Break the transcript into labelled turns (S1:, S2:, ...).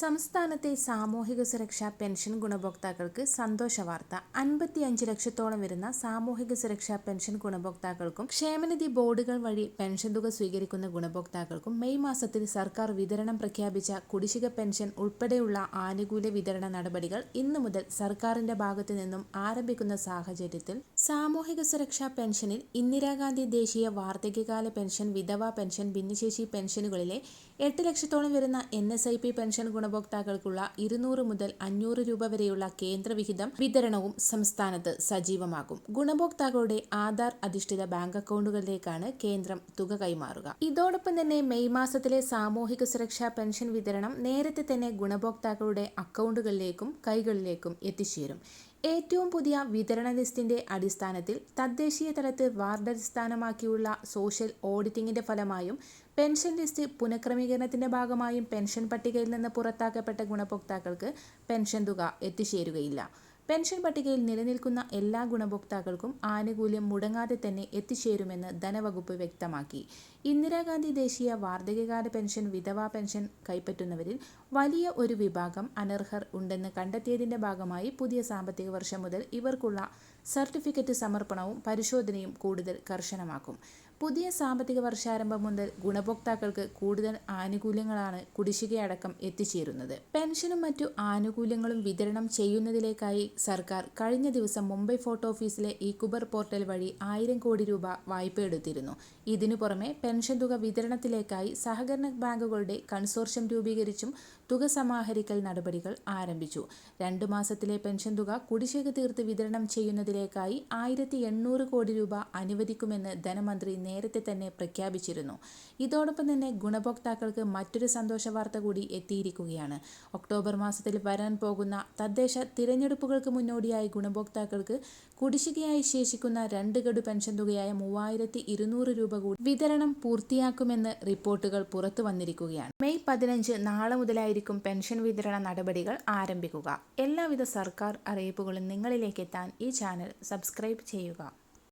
S1: സംസ്ഥാനത്തെ സാമൂഹിക സുരക്ഷാ പെൻഷൻ ഗുണഭോക്താക്കൾക്ക് സന്തോഷ വാർത്ത. 55 ലക്ഷത്തോളം വരുന്ന സാമൂഹിക സുരക്ഷാ പെൻഷൻ ഗുണഭോക്താക്കൾക്കും ക്ഷേമനിധി ബോർഡുകൾ വഴി പെൻഷൻ തുക സ്വീകരിക്കുന്ന ഗുണഭോക്താക്കൾക്കും മെയ് മാസത്തിൽ സർക്കാർ വിതരണം പ്രഖ്യാപിച്ച കുടിശ്ശിക പെൻഷൻ ഉൾപ്പെടെയുള്ള ആനുകൂല്യ വിതരണ നടപടികൾ ഇന്നു മുതൽ സർക്കാരിന്റെ ഭാഗത്തു നിന്നും ആരംഭിക്കുന്ന സാഹചര്യത്തിൽ സാമൂഹിക സുരക്ഷാ പെൻഷനിൽ ഇന്ദിരാഗാന്ധി ദേശീയ വാർദ്ധക്യകാല പെൻഷൻ, വിധവാ പെൻഷൻ, ഭിന്നശേഷി പെൻഷനുകളിലെ 8 ലക്ഷത്തോളം വരുന്ന NSIP പെൻഷൻ ഗുണഭോക്താക്കൾക്കുള്ള 200 മുതൽ 500 രൂപ വരെയുള്ള കേന്ദ്രവിഹിതം വിതരണവും സംസ്ഥാനത്ത് സജീവമാകും. ഗുണഭോക്താക്കളുടെ ആധാർ അധിഷ്ഠിത ബാങ്ക് അക്കൗണ്ടുകളിലേക്കാണ് കേന്ദ്രം തുക കൈമാറുക. ഇതോടൊപ്പം തന്നെ മെയ് മാസത്തിലെ സാമൂഹിക സുരക്ഷാ പെൻഷൻ വിതരണം നേരത്തെ തന്നെ ഗുണഭോക്താക്കളുടെ അക്കൗണ്ടുകളിലേക്കും കൈകളിലേക്കും എത്തിച്ചേരും. ഏറ്റവും പുതിയ വിതരണ ലിസ്റ്റിന്റെ അടിസ്ഥാനത്തിൽ തദ്ദേശീയ തലത്തിൽ വാർഡ് അടിസ്ഥാനമാക്കിയുള്ള സോഷ്യൽ ഓഡിറ്റിംഗിന്റെ ഫലമായും പെൻഷൻ ലിസ്റ്റ് പുനഃക്രമീകരണത്തിന്റെ ഭാഗമായും പെൻഷൻ പട്ടികയിൽ നിന്ന് പുറത്താക്കപ്പെട്ട ഗുണഭോക്താക്കൾക്ക് പെൻഷൻ തുക എത്തിച്ചേരുകയില്ല. പെൻഷൻ പട്ടികയിൽ നിലനിൽക്കുന്ന എല്ലാ ഗുണഭോക്താക്കൾക്കും ആനുകൂല്യം മുടങ്ങാതെ തന്നെ എത്തിച്ചേരുമെന്ന് ധനവകുപ്പ് വ്യക്തമാക്കി. ഇന്ദിരാഗാന്ധി ദേശീയ വാർദ്ധക്യകാല പെൻഷൻ, വിധവാ പെൻഷൻ കൈപ്പറ്റുന്നവരിൽ വലിയ ഒരു വിഭാഗം അനർഹർ ഉണ്ടെന്ന് കണ്ടെത്തിയതിന്റെ ഭാഗമായി പുതിയ സാമ്പത്തിക വർഷം മുതൽ ഇവർക്കുള്ള സർട്ടിഫിക്കറ്റ് സമർപ്പണവും പരിശോധനയും കൂടുതൽ കർശനമാക്കും. പുതിയ സാമ്പത്തിക വർഷാരംഭം മുതൽ ഗുണഭോക്താക്കൾക്ക് കൂടുതൽ ആനുകൂല്യങ്ങളാണ് കുടിശ്ശികയടക്കം എത്തിച്ചേരുന്നത്. പെൻഷനും മറ്റു ആനുകൂല്യങ്ങളും വിതരണം ചെയ്യുന്നതിലേക്കായി സർക്കാർ കഴിഞ്ഞ ദിവസം മുംബൈ ഫോർട്ട് ഓഫീസിലെ ഇ-കുബർ പോർട്ടൽ വഴി 1000 കോടി രൂപ വായ്പയെടുത്തിരുന്നു. ഇതിനു പുറമെ പെൻഷൻ തുക വിതരണത്തിലേക്കായി സഹകരണ ബാങ്കുകളുടെ കൺസോർഷ്യം രൂപീകരിച്ചും തുക സമാഹരിക്കൽ നടപടികൾ ആരംഭിച്ചു. 2 മാസത്തിലെ പെൻഷൻ തുക കുടിശ്ശിക തീർത്ത് വിതരണം ചെയ്യുന്നതിലേക്കായി 1800 കോടി രൂപ അനുവദിക്കുമെന്ന് ധനമന്ത്രി നേരത്തെ തന്നെ പ്രഖ്യാപിച്ചിരുന്നു. ഇതോടൊപ്പം തന്നെ ഗുണഭോക്താക്കൾക്ക് മറ്റൊരു സന്തോഷ വാർത്ത കൂടി എത്തിയിരിക്കുകയാണ്. ഒക്ടോബർ മാസത്തിൽ വരാൻ പോകുന്ന തദ്ദേശ തിരഞ്ഞെടുപ്പുകൾക്ക് മുന്നോടിയായി ഗുണഭോക്താക്കൾക്ക് കുടിശ്ശികയായി ശേഷിക്കുന്ന 2 ഗഡു പെൻഷൻ തുകയായ 3200 രൂപ കൂടി വിതരണം പൂർത്തിയാക്കുമെന്ന് റിപ്പോർട്ടുകൾ പുറത്തു വന്നിരിക്കുകയാണ്. മെയ് 15 നാളെ മുതലായിരിക്കും പെൻഷൻ വിതരണ നടപടികൾ ആരംഭിക്കുക. എല്ലാവിധ സർക്കാർ അറിയിപ്പുകളും നിങ്ങളിലേക്ക് എത്താൻ ഈ ചാനൽ സബ്സ്ക്രൈബ് ചെയ്യുക.